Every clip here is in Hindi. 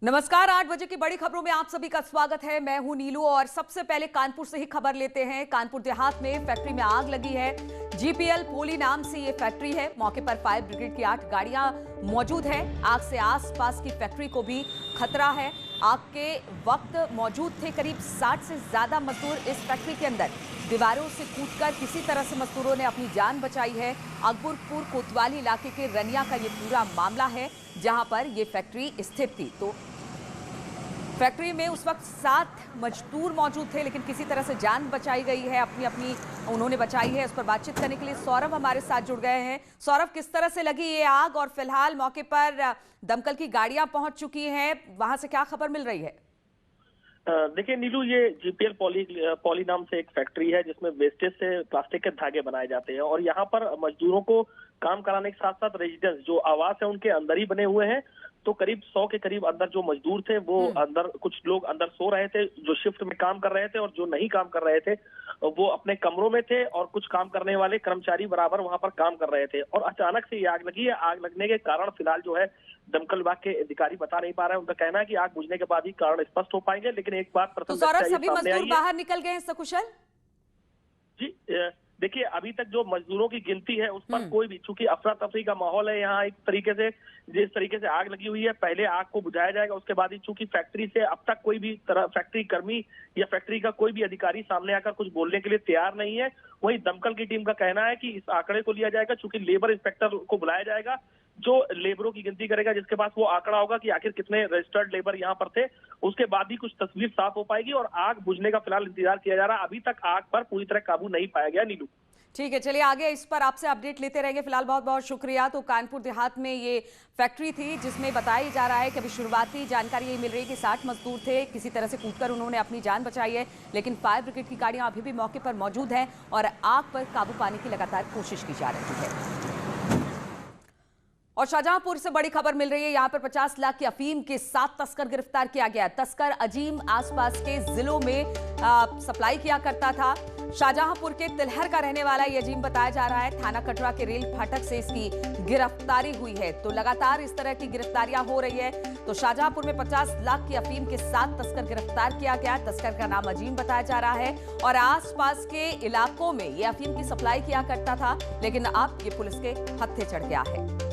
नमस्कार, 8 बजे की बड़ी खबरों में आप सभी का स्वागत है। मैं हूं नीलू और सबसे पहले कानपुर से ही खबर लेते हैं। कानपुर देहात में फैक्ट्री में आग लगी है। जीपीएल पोली नाम से ये फैक्ट्री है। मौके पर फायर ब्रिगेड की 8 गाड़ियां मौजूद है। आग से आसपास की फैक्ट्री को भी खतरा है। आग के वक्त मौजूद थे करीब 60 से ज्यादा मजदूर इस फैक्ट्री के अंदर। दीवारों से कूदकर किसी तरह से मजदूरों ने अपनी जान बचाई है। अकबरपुर कोतवाली इलाके के रनिया का ये पूरा मामला है, जहां पर ये फैक्ट्री स्थित थी। तो फैक्ट्री में उस वक्त 7 मजदूर मौजूद थे, लेकिन किसी तरह से जान बचाई गई है। अपनी उन्होंने बचाई है। इस पर बातचीत करने के लिए सौरभ हमारे साथ जुड़ गए हैं। सौरभ, किस तरह से लगी ये आग और फिलहाल मौके पर दमकल की गाड़ियां पहुंच चुकी हैं, वहां से क्या खबर मिल रही है? देखिए नीलू, ये जीपीएल पॉली नाम से एक फैक्ट्री है जिसमें वेस्टेज से प्लास्टिक के धागे बनाए जाते हैं और यहाँ पर मजदूरों को काम कराने के साथ साथ रेजिडेंस जो आवास है उनके अंदर ही बने हुए हैं। तो करीब 100 के करीब अंदर जो मजदूर थे वो अंदर, कुछ लोग अंदर सो रहे थे जो शिफ्ट में काम कर रहे थे, और जो नहीं काम कर रहे थे वो अपने कमरों में थे, और कुछ काम करने वाले कर्मचारी बराबर वहां पर काम कर रहे थे। और अचानक से ये आग लगी है। आग लगने के कारण फिलहाल जो है दमकल विभाग के अधिकारी बता नहीं पा रहे हैं। उनका कहना है कि आग बुझने के बाद ही कारण स्पष्ट हो पाएंगे। लेकिन एक बात तो सौरभ, सभी मजदूर बाहर निकल गए हैं सकुशल? जी, देखिए अभी तक जो मजदूरों की गिनती है उस पर कोई भी, चूंकि अफरा तफरी का माहौल है यहाँ एक तरीके से, जिस तरीके से आग लगी हुई है पहले आग को बुझाया जाएगा, उसके बाद ही, चूंकि फैक्ट्री से अब तक कोई भी तरह फैक्ट्री कर्मी या फैक्ट्री का कोई भी अधिकारी सामने आकर कुछ बोलने के लिए तैयार नहीं है। वहीं दमकल की टीम का कहना है कि इस आंकड़े को लिया जाएगा, चूंकि लेबर इंस्पेक्टर को बुलाया जाएगा जो लेबरों की गिनती करेगा, जिसके पास वो आंकड़ा होगा कि आखिर कितने रजिस्टर्ड लेबर यहाँ पर थे। उसके बाद ही कुछ तस्वीर साफ हो पाएगी और आग बुझने का फिलहाल इंतजार किया जा रहा है। अभी तक आग पर पूरी तरह काबू नहीं पाया गया। नीलू, ठीक है, चलिए आगे इस पर आपसे अपडेट लेते रहेंगे। फिलहाल बहुत बहुत शुक्रिया। तो कानपुर देहात में ये फैक्ट्री थी जिसमें बताया जा रहा है कि अभी शुरुआती जानकारी ये मिल रही है कि 60 मजदूर थे, किसी तरह से कूदकर उन्होंने अपनी जान बचाई है, लेकिन फायर ब्रिगेड की गाड़ियां अभी भी मौके पर मौजूद हैं और आग पर काबू पाने की लगातार कोशिश की जा रही है। और शाहजहांपुर से बड़ी खबर मिल रही है। यहां पर 50 लाख की अफीम के 7 तस्कर गिरफ्तार किया गया। तस्कर अजीम आसपास के जिलों में सप्लाई किया करता था। शाहजहांपुर के तिलहर का रहने वाला ये अजीम बताया जा रहा है। थाना कटरा के रेल फाटक से इसकी गिरफ्तारी हुई है। तो लगातार इस तरह की गिरफ्तारियां हो रही है। तो शाहजहांपुर में 50 लाख की अफीम के 7 तस्कर गिरफ्तार किया गया। तस्कर का नाम अजीम बताया जा रहा है और आसपास के इलाकों में ये अफीम की सप्लाई किया करता था, लेकिन अब ये पुलिस के हत्थे चढ़ गया है।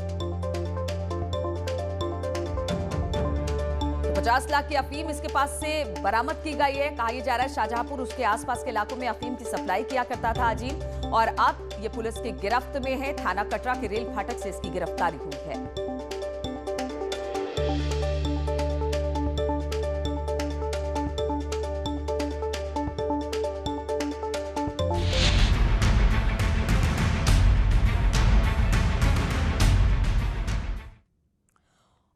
50 लाख की अफीम इसके पास से बरामद की गई है। कहा जा रहा है शाहजहांपुर उसके आसपास के इलाकों में अफीम की सप्लाई किया करता था अजीम, और अब ये पुलिस की गिरफ्त में है। थाना कटरा के रेल फाटक से इसकी गिरफ्तारी हुई है।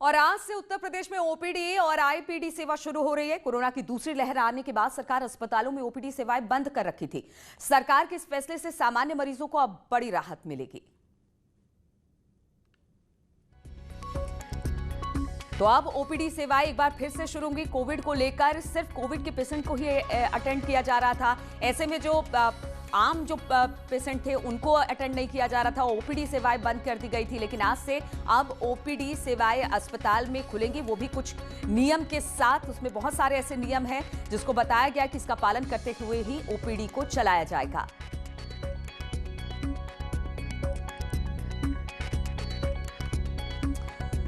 और आज से उत्तर प्रदेश में ओपीडी और आईपीडी सेवा शुरू हो रही है। कोरोना की दूसरी लहर आने के बाद सरकार अस्पतालों में ओपीडी सेवाएं बंद कर रखी थी। सरकार के इस फैसले से सामान्य मरीजों को अब बड़ी राहत मिलेगी। तो अब ओपीडी सेवाएं एक बार फिर से शुरू होंगी। कोविड को लेकर सिर्फ कोविड के पेशेंट को ही अटेंड किया जा रहा था। ऐसे में जो आम जो पेशेंट थे उनको अटेंड नहीं किया जा रहा था। ओपीडी सेवाएं बंद कर दी गई थी, लेकिन आज से अब ओपीडी सेवाएं अस्पताल में खुलेंगी, वो भी कुछ नियम के साथ। उसमें बहुत सारे ऐसे नियम हैं जिसको बताया गया कि इसका पालन करते हुए ही ओपीडी को चलाया जाएगा।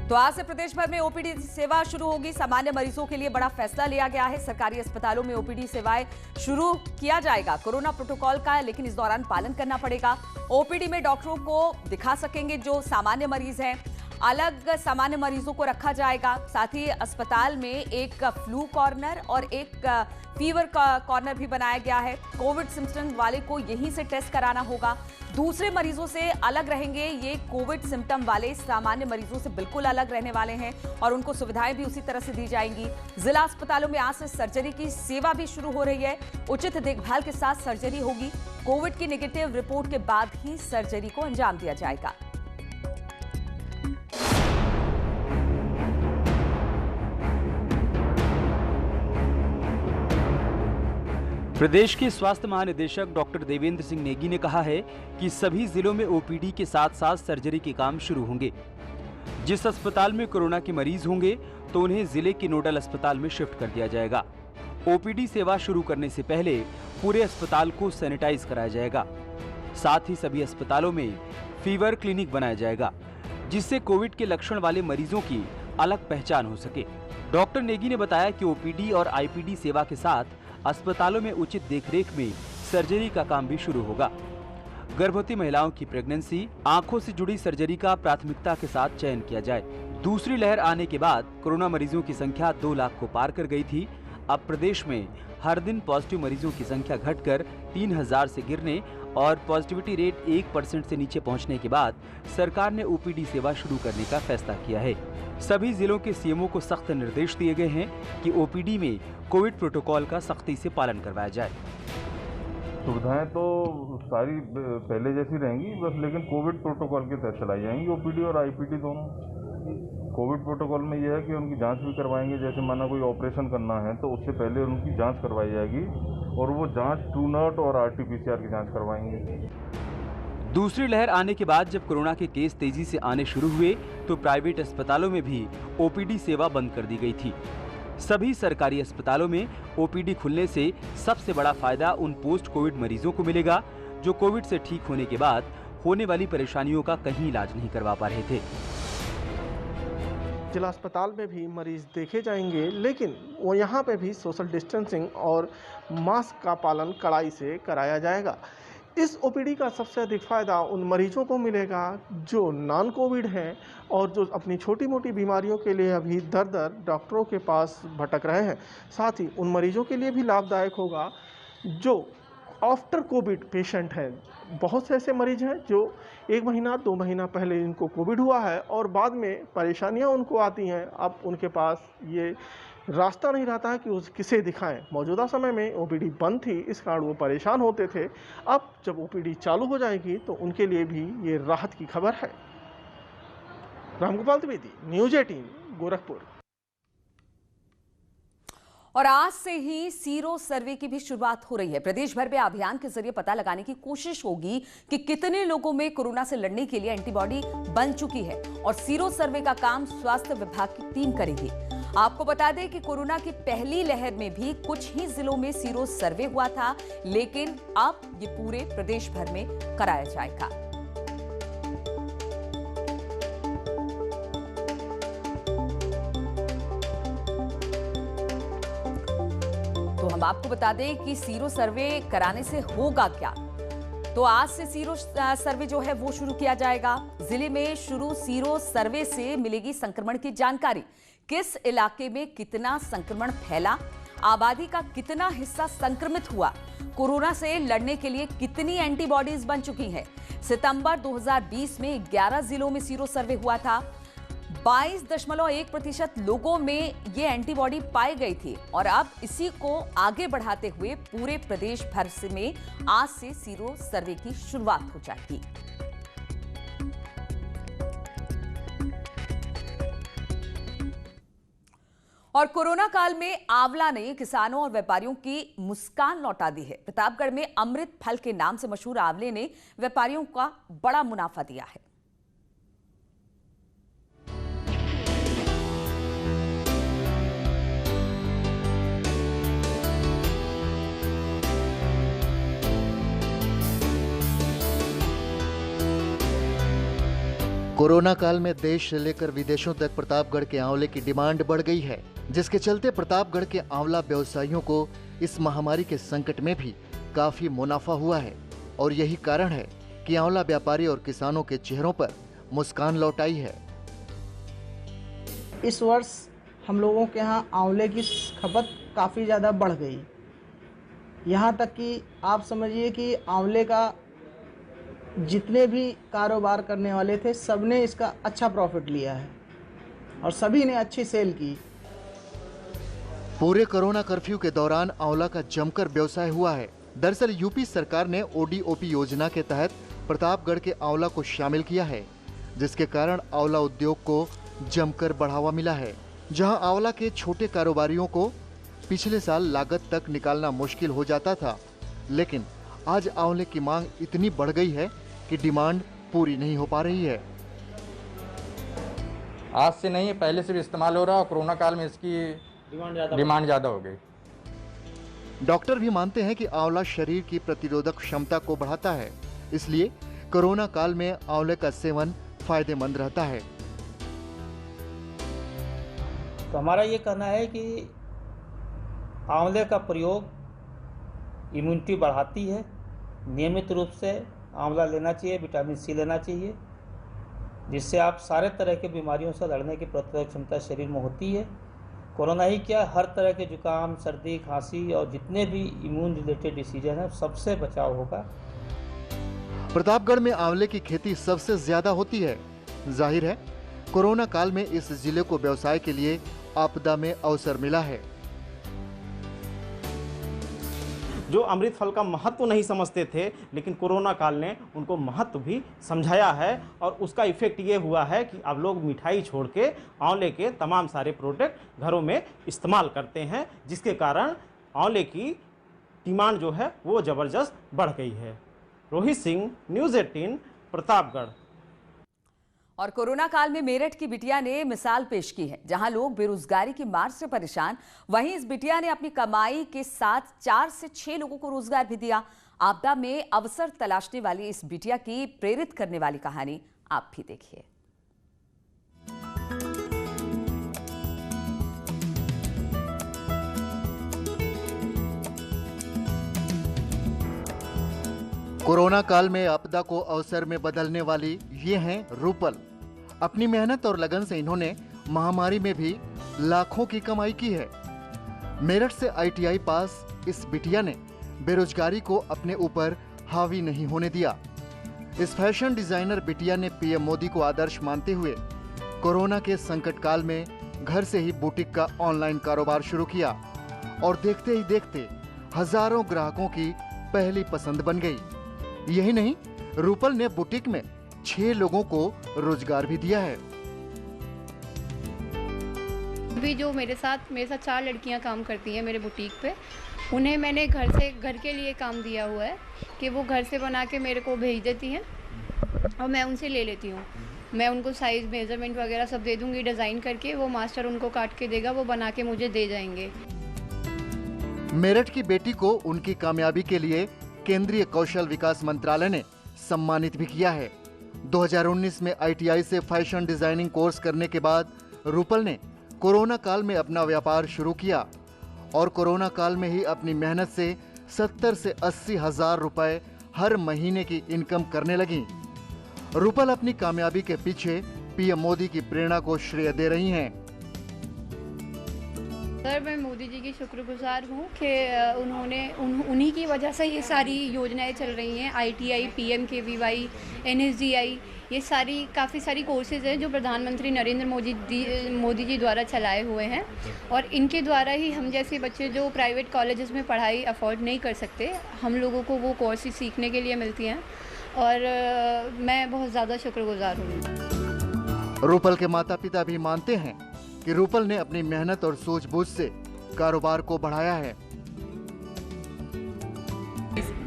तो आज से प्रदेश भर में ओपीडी सेवा शुरू होगी। सामान्य मरीजों के लिए बड़ा फैसला लिया गया है। सरकारी अस्पतालों में ओपीडी सेवाएं शुरू किया जाएगा कोरोना प्रोटोकॉल का, लेकिन इस दौरान पालन करना पड़ेगा। ओपीडी में डॉक्टरों को दिखा सकेंगे जो सामान्य मरीज हैं। अलग सामान्य मरीजों को रखा जाएगा। साथ ही अस्पताल में एक फ्लू कॉर्नर और एक फीवर कॉर्नर भी बनाया गया है। कोविड सिम्टम वाले को यहीं से टेस्ट कराना होगा। दूसरे मरीजों से अलग रहेंगे ये कोविड सिम्टम वाले, सामान्य मरीजों से बिल्कुल अलग रहने वाले हैं और उनको सुविधाएं भी उसी तरह से दी जाएंगी। जिला अस्पतालों में आज से सर्जरी की सेवा भी शुरू हो रही है। उचित देखभाल के साथ सर्जरी होगी। कोविड की नेगेटिव रिपोर्ट के बाद ही सर्जरी को अंजाम दिया जाएगा। प्रदेश के स्वास्थ्य महानिदेशक डॉक्टर देवेंद्र सिंह नेगी ने कहा है कि सभी जिलों में ओपीडी के साथ साथ सर्जरी के काम शुरू होंगे। जिस अस्पताल में कोरोना के मरीज होंगे तो उन्हें जिले के नोडल अस्पताल में शिफ्ट कर दिया जाएगा। ओपीडी सेवा शुरू करने से पहले पूरे अस्पताल को सैनिटाइज कराया जाएगा। साथ ही सभी अस्पतालों में फीवर क्लिनिक बनाया जाएगा, जिससे कोविड के लक्षण वाले मरीजों की अलग पहचान हो सके। डॉक्टर नेगी ने बताया कि ओपीडी और आईपीडी सेवा के साथ अस्पतालों में उचित देखरेख में सर्जरी का काम भी शुरू होगा। गर्भवती महिलाओं की प्रेगनेंसी, आंखों से जुड़ी सर्जरी का प्राथमिकता के साथ चयन किया जाए। दूसरी लहर आने के बाद कोरोना मरीजों की संख्या 2 लाख को पार कर गई थी। अब प्रदेश में हर दिन पॉजिटिव मरीजों की संख्या घटकर 3000 से गिरने और पॉजिटिविटी रेट 1% से नीचे पहुंचने के बाद सरकार ने ओपीडी सेवा शुरू करने का फैसला किया है। सभी जिलों के सीएमओ को सख्त निर्देश दिए गए हैं कि ओपीडी में कोविड प्रोटोकॉल का सख्ती से पालन करवाया जाए। सुविधाएं तो सारी पहले जैसी रहेंगी, बस लेकिन कोविड प्रोटोकॉल के तहत चलाई जाएंगी ओपीडी और आईपीडी दोनों। कोविड प्रोटोकॉल में यह है कि उनकी जांच भी करवाएंगे। जैसे माना कोई ऑपरेशन करना है तो उससे पहले उनकी जांच करवाई जाएगी और वो जांच ट्रूनट और आरटीपीसीआर की जांच करवाएंगे। दूसरी लहर आने के बाद जब कोरोना के केस तेजी से आने शुरू हुए तो प्राइवेट अस्पतालों में भी ओपीडी सेवा बंद कर दी गई थी। सभी सरकारी अस्पतालों में ओपीडी खुलने से सबसे बड़ा फायदा उन पोस्ट कोविड मरीजों को मिलेगा जो कोविड से ठीक होने के बाद होने वाली परेशानियों का कहीं इलाज नहीं करवा पा रहे थे। जिला अस्पताल में भी मरीज देखे जाएंगे, लेकिन वो यहाँ पे भी सोशल डिस्टेंसिंग और मास्क का पालन कड़ाई से कराया जाएगा। इस ओपीडी का सबसे अधिक फ़ायदा उन मरीजों को मिलेगा जो नॉन कोविड हैं और जो अपनी छोटी मोटी बीमारियों के लिए अभी दर डॉक्टरों के पास भटक रहे हैं। साथ ही उन मरीजों के लिए भी लाभदायक होगा जो आफ्टर कोविड पेशेंट हैं। बहुत से ऐसे मरीज हैं जो 1 महीना 2 महीना पहले इनको कोविड हुआ है और बाद में परेशानियां उनको आती हैं। अब उनके पास ये रास्ता नहीं रहता है कि उस किसे दिखाएं। मौजूदा समय में ओपीडी बंद थी, इस कारण वो परेशान होते थे। अब जब ओपीडी चालू हो जाएगी तो उनके लिए भी ये राहत की खबर है। रामगोपाल द्विवेदी, न्यूज़ 18, गोरखपुर। और आज से ही सीरो सर्वे की भी शुरुआत हो रही है। प्रदेश भर में अभियान के जरिए पता लगाने की कोशिश होगी कि कितने लोगों में कोरोना से लड़ने के लिए एंटीबॉडी बन चुकी है और सीरो सर्वे का काम स्वास्थ्य विभाग की टीम करेगी। आपको बता दें कि कोरोना की पहली लहर में भी कुछ ही जिलों में सीरो सर्वे हुआ था, लेकिन अब ये पूरे प्रदेश भर में कराया जाएगा। तो हम आपको बता दें कि सीरो सर्वे कराने से होगा क्या। तो आज से सीरो सर्वे जो है वो शुरू किया जाएगा। जिले में शुरू सीरो सर्वे से मिलेगी संक्रमण की जानकारी। किस इलाके में कितना संक्रमण फैला, आबादी का कितना हिस्सा संक्रमित हुआ, कोरोना से लड़ने के लिए कितनी एंटीबॉडीज बन चुकी हैं। सितंबर 2020 में 11 जिलों में सीरो सर्वे हुआ था। 22.1% लोगों में ये एंटीबॉडी पाई गई थी और अब इसी को आगे बढ़ाते हुए पूरे प्रदेश भर से में आज से सीरो सर्वे की शुरुआत हो जाएगी। और कोरोना काल में आंवला ने किसानों और व्यापारियों की मुस्कान लौटा दी है। प्रतापगढ़ में अमृत फल के नाम से मशहूर आंवले ने व्यापारियों का बड़ा मुनाफा दिया है। कोरोना काल में देश से लेकर विदेशों तक प्रतापगढ़ के आंवले की डिमांड बढ़ गई है, जिसके चलते प्रतापगढ़ के आंवला व्यवसायियों को इस महामारी के संकट में भी काफी मुनाफा हुआ है और यही कारण है कि आंवला व्यापारी और किसानों के चेहरों पर मुस्कान लौट आई है। इस वर्ष हम लोगों के यहाँ आंवले की खपत काफ़ी ज़्यादा बढ़ गई। यहाँ तक कि आप समझिए कि आंवले का जितने भी कारोबार करने वाले थे सबने इसका अच्छा प्रॉफिट लिया है और सभी ने अच्छी सेल की। पूरे कोरोना कर्फ्यू के दौरान आंवला का जमकर व्यवसाय हुआ है। दरअसल यूपी सरकार ने ओडीओपी योजना के तहत प्रतापगढ़ के आंवला को शामिल किया है, जिसके कारण आंवला उद्योग को जमकर बढ़ावा मिला है। जहां आंवला के छोटे कारोबारियों को पिछले साल लागत तक निकालना मुश्किल हो जाता था, लेकिन आज आंवले की मांग इतनी बढ़ गई है कि डिमांड पूरी नहीं हो पा रही है। आज से नहीं, पहले से भी इस्तेमाल हो रहा है और कोरोना काल में इसकी डिमांड ज़्यादा हो गई। डॉक्टर भी मानते हैं कि आंवला शरीर की प्रतिरोधक क्षमता को बढ़ाता है, इसलिए कोरोना काल में आंवले का सेवन फायदेमंद रहता है। तो हमारा ये कहना है कि आंवले का प्रयोग इम्यूनिटी बढ़ाती है। नियमित रूप से आंवला लेना चाहिए, विटामिन सी लेना चाहिए, जिससे आप सारे तरह के बीमारियों से लड़ने की प्रतिरोधक क्षमता शरीर में होती है। कोरोना ही क्या, हर तरह के जुकाम, सर्दी, खांसी और जितने भी इम्यून रिलेटेड डिसीजन हैं, सबसे बचाव होगा। प्रतापगढ़ में आंवले की खेती सबसे ज्यादा होती है। जाहिर है कोरोना काल में इस जिले को व्यवसाय के लिए आपदा में अवसर मिला है। जो अमृत फल का महत्व नहीं समझते थे, लेकिन कोरोना काल ने उनको महत्व भी समझाया है और उसका इफेक्ट ये हुआ है कि अब लोग मिठाई छोड़ के आंवले के तमाम सारे प्रोडक्ट घरों में इस्तेमाल करते हैं, जिसके कारण आंवले की डिमांड जो है वो ज़बरदस्त बढ़ गई है। रोहित सिंह, न्यूज़ 18, प्रतापगढ़। और कोरोना काल में मेरठ की बिटिया ने मिसाल पेश की है। जहां लोग बेरोजगारी की मार से परेशान, वहीं इस बिटिया ने अपनी कमाई के साथ 4 से 6 लोगों को रोजगार भी दिया। आपदा में अवसर तलाशने वाली इस बिटिया की प्रेरित करने वाली कहानी आप भी देखिए। कोरोना काल में आपदा को अवसर में बदलने वाली ये हैं रूपल। अपनी मेहनत और लगन से इन्होंने महामारी में भी लाखों की कमाई की है। मेरठ से ITI पास इस बिटिया ने बेरोजगारी को अपने ऊपर हावी नहीं होने दिया। इस फैशन डिजाइनर बिटिया ने PM मोदी को आदर्श मानते हुए कोरोना के संकट काल में घर से ही बुटीक का ऑनलाइन कारोबार शुरू किया और देखते ही देखते हजारों ग्राहकों की पहली पसंद बन गई। यही नहीं, रूपल ने बुटीक में 6 लोगों को रोजगार भी दिया है। अभी जो मेरे साथ 4 लड़कियां काम करती हैं मेरे बुटीक पे, उन्हें मैंने घर के लिए काम दिया हुआ है कि वो घर से बना के मेरे को भेज देती हैं और मैं उनसे ले लेती हूँ। मैं उनको साइज़, मेजरमेंट वगैरह सब दे दूँगी डिज़ाइन करके, वो मास्टर उनको काट के देगा, वो बना के मुझे दे जाएंगे। मेरठ की बेटी को उनकी कामयाबी के लिए केंद्रीय कौशल विकास मंत्रालय ने सम्मानित भी किया है। 2019 में ITI से फैशन डिजाइनिंग कोर्स करने के बाद रूपल ने कोरोना काल में अपना व्यापार शुरू किया और कोरोना काल में ही अपनी मेहनत से 70 से 80 हजार रुपए हर महीने की इनकम करने लगी। रूपल अपनी कामयाबी के पीछे PM मोदी की प्रेरणा को श्रेय दे रही हैं। सर, मैं मोदी जी की शुक्रगुजार हूँ कि उन्हीं की वजह से ये सारी योजनाएं चल रही हैं। ITI, PMKVY, NSDI, ये काफ़ी सारी कोर्सेज हैं जो प्रधानमंत्री नरेंद्र मोदी जी द्वारा चलाए हुए हैं और इनके द्वारा ही हम जैसे बच्चे जो प्राइवेट कॉलेजेस में पढ़ाई अफोर्ड नहीं कर सकते, हम लोगों को वो कोर्सेज सीखने के लिए मिलती हैं और मैं बहुत ज़्यादा शुक्रगुजार हूँ। रूपल के माता पिता भी मानते हैं कि रूपल ने अपनी मेहनत और सूझबूझ से कारोबार को बढ़ाया है।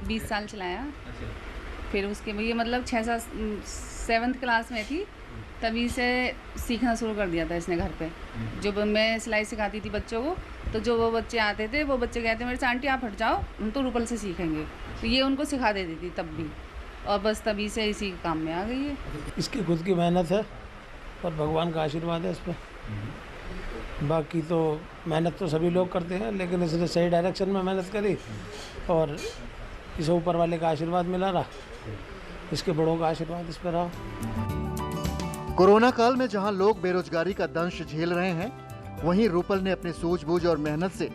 20 साल चलाया, फिर उसके ये मतलब 7th क्लास में थी तभी से सीखना शुरू कर दिया था इसने घर पे। जब मैं सिलाई सिखाती थी बच्चों को, तो जो वो बच्चे आते थे, वो बच्चे कहते मेरे से आंटी आप हट जाओ, हम तो रूपल से सीखेंगे, तो ये उनको सिखा देती थी तब भी, और बस तभी से इसी काम में आ गई है। इसकी खुद की मेहनत है और भगवान का आशीर्वाद है इस पर। बाकी तो मेहनत तो सभी लोग करते हैं, लेकिन इसने सही डायरेक्शन में मेहनत करी और इसे ऊपर वाले का आशीर्वाद मिला रहा, इसके बड़ों का आशीर्वाद इस पर रहा। कोरोना काल में जहां लोग बेरोजगारी का दंश झेल रहे हैं, वहीं रूपल ने अपनी सूझबूझ और मेहनत से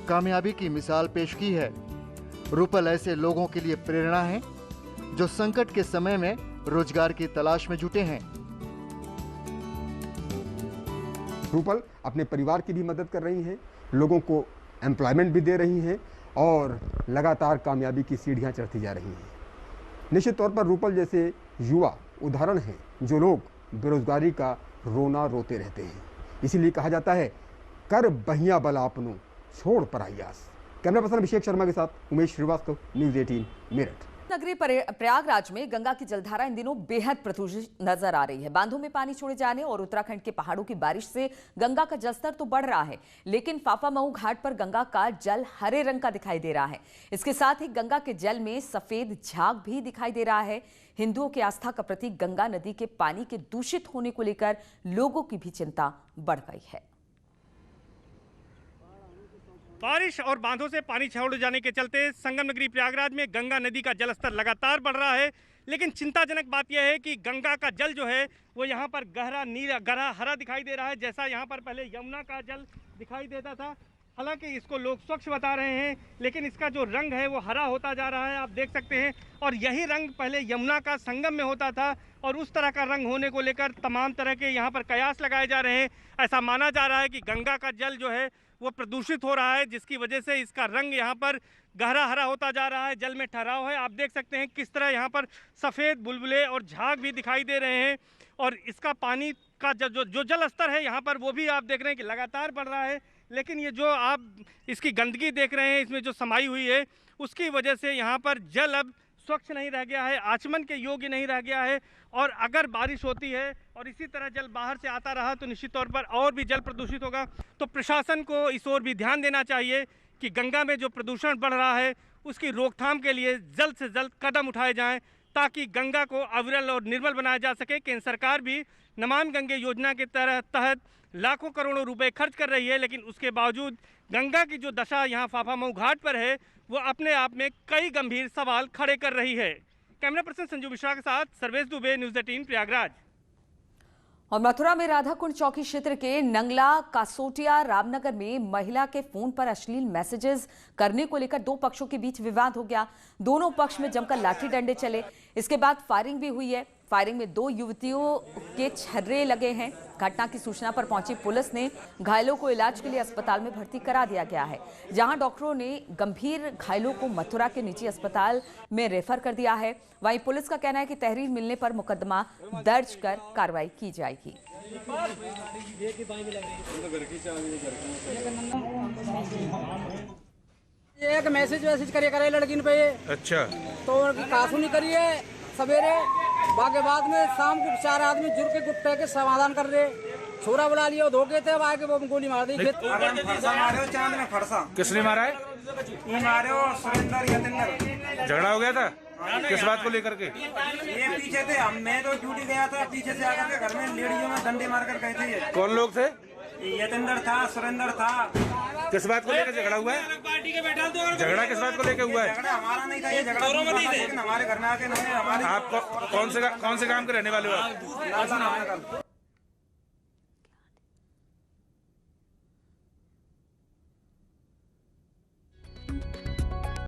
कामयाबी की मिसाल पेश की है। रूपल ऐसे लोगों के लिए प्रेरणा है जो संकट के समय में रोजगार की तलाश में जुटे हैं। रूपल अपने परिवार की भी मदद कर रही हैं, लोगों को एम्प्लॉयमेंट भी दे रही हैं और लगातार कामयाबी की सीढ़ियां चढ़ती जा रही हैं। निश्चित तौर पर रूपल जैसे युवा उदाहरण हैं जो लोग बेरोजगारी का रोना रोते रहते हैं। इसीलिए कहा जाता है, कर बहिया बल आपनो, छोड़ पराई आस। कैमरा पर्सन अभिषेक शर्मा के साथ उमेश श्रीवास्तव, न्यूज़ 18 मेरठ। नगरी प्रयागराज में गंगा की जलधारा इन दिनों बेहद प्रदूषित नजर आ रही है। बांधों में पानी छोड़े जाने और उत्तराखंड के पहाड़ों की बारिश से गंगा का जलस्तर तो बढ़ रहा है, लेकिन फाफामऊ घाट पर गंगा का जल हरे रंग का दिखाई दे रहा है। इसके साथ ही गंगा के जल में सफेद झाग भी दिखाई दे रहा है। हिंदुओं की आस्था का प्रतीक गंगा नदी के पानी के दूषित होने को लेकर लोगों की भी चिंता बढ़ गई है। बारिश और बांधों से पानी छोड़े जाने के चलते संगम नगरी प्रयागराज में गंगा नदी का जलस्तर लगातार बढ़ रहा है, लेकिन चिंताजनक बात यह है कि गंगा का जल जो है वो यहाँ पर गहरा हरा दिखाई दे रहा है। जैसा यहाँ पर पहले यमुना का जल दिखाई देता था, हालांकि इसको लोग स्वच्छ बता रहे हैं, लेकिन इसका जो रंग है वो हरा होता जा रहा है, आप देख सकते हैं। और यही रंग पहले यमुना का संगम में होता था और उस तरह का रंग होने को लेकर तमाम तरह के यहाँ पर कयास लगाए जा रहे हैं। ऐसा माना जा रहा है कि गंगा का जल जो है वो प्रदूषित हो रहा है, जिसकी वजह से इसका रंग यहाँ पर गहरा हरा होता जा रहा है। जल में ठहराव है, आप देख सकते हैं किस तरह यहाँ पर सफ़ेद बुलबुले और झाग भी दिखाई दे रहे हैं। और इसका पानी का जो जल स्तर है यहाँ पर वो भी आप देख रहे हैं कि लगातार बढ़ रहा है। लेकिन ये जो आप इसकी गंदगी देख रहे हैं, इसमें जो समाई हुई है, उसकी वजह से यहाँ पर जल अब स्वच्छ नहीं रह गया है, आचमन के योग्य नहीं रह गया है। और अगर बारिश होती है और इसी तरह जल बाहर से आता रहा तो निश्चित तौर पर और भी जल प्रदूषित होगा। तो प्रशासन को इस ओर भी ध्यान देना चाहिए कि गंगा में जो प्रदूषण बढ़ रहा है उसकी रोकथाम के लिए जल्द से जल्द कदम उठाए जाएं, ताकि गंगा को अविरल और निर्मल बनाया जा सके। केंद्र सरकार भी नमामि गंगे योजना के तहत लाखों करोड़ों रुपए खर्च कर रही है, लेकिन उसके बावजूद गंगा की जो दशा यहाँ फाफामऊ घाट पर है वो अपने आप में कई गंभीर सवाल खड़े कर रही है। कैमरा पर्सन संजू मिश्रा के साथ सर्वेश दुबे, न्यूज़ 18 प्रयागराज। और मथुरा में राधाकुंड चौकी क्षेत्र के नंगला कासोटिया रामनगर में महिला के फोन पर अश्लील मैसेजेस करने को लेकर दो पक्षों के बीच विवाद हो गया। दोनों पक्ष में जमकर लाठी डंडे चले। इसके बाद फायरिंग भी हुई है। फायरिंग में दो युवतियों के छर्रे लगे हैं। घटना की सूचना पर पहुंची पुलिस ने घायलों को इलाज के लिए अस्पताल में भर्ती करा दिया गया है, जहां डॉक्टरों ने गंभीर घायलों को मथुरा के निजी अस्पताल में रेफर कर दिया है। वहीं पुलिस का कहना है कि तहरीर मिलने पर मुकदमा दर्ज कर कार्रवाई की जाएगी। एक मैसेज करे लड़की पे, अच्छा तो कासू नहीं करिए सवेरे, बाकी बाद में शाम को 4 आदमी जुड़ के गुट्टे के समाधान कर रहे, छोरा बुला लिया, धोखे थे, आगे वो गोली मार दी। चांद में फरसा किसने मारा है? ये मारे हो सुरेंद्र यतेंद्र। झगड़ा हो गया था किस बात को लेकर के? ये पीछे थे, मैं तो ड्यूटी गया था, पीछे से आकर के घर में लेडीजों में डंडे मार कर गए थे। कौन लोग थे? यतेंद्र था, सुरेंद्र था। किस बात को लेकर झगड़ा हुआ है? झगड़ा किस बात को लेकर हुआ है? झगड़ा हमारा नहीं था, ये झगड़ा लेकिन हमारे घर में आके हमारे। आप कौन से गांव के रहने वाले हो?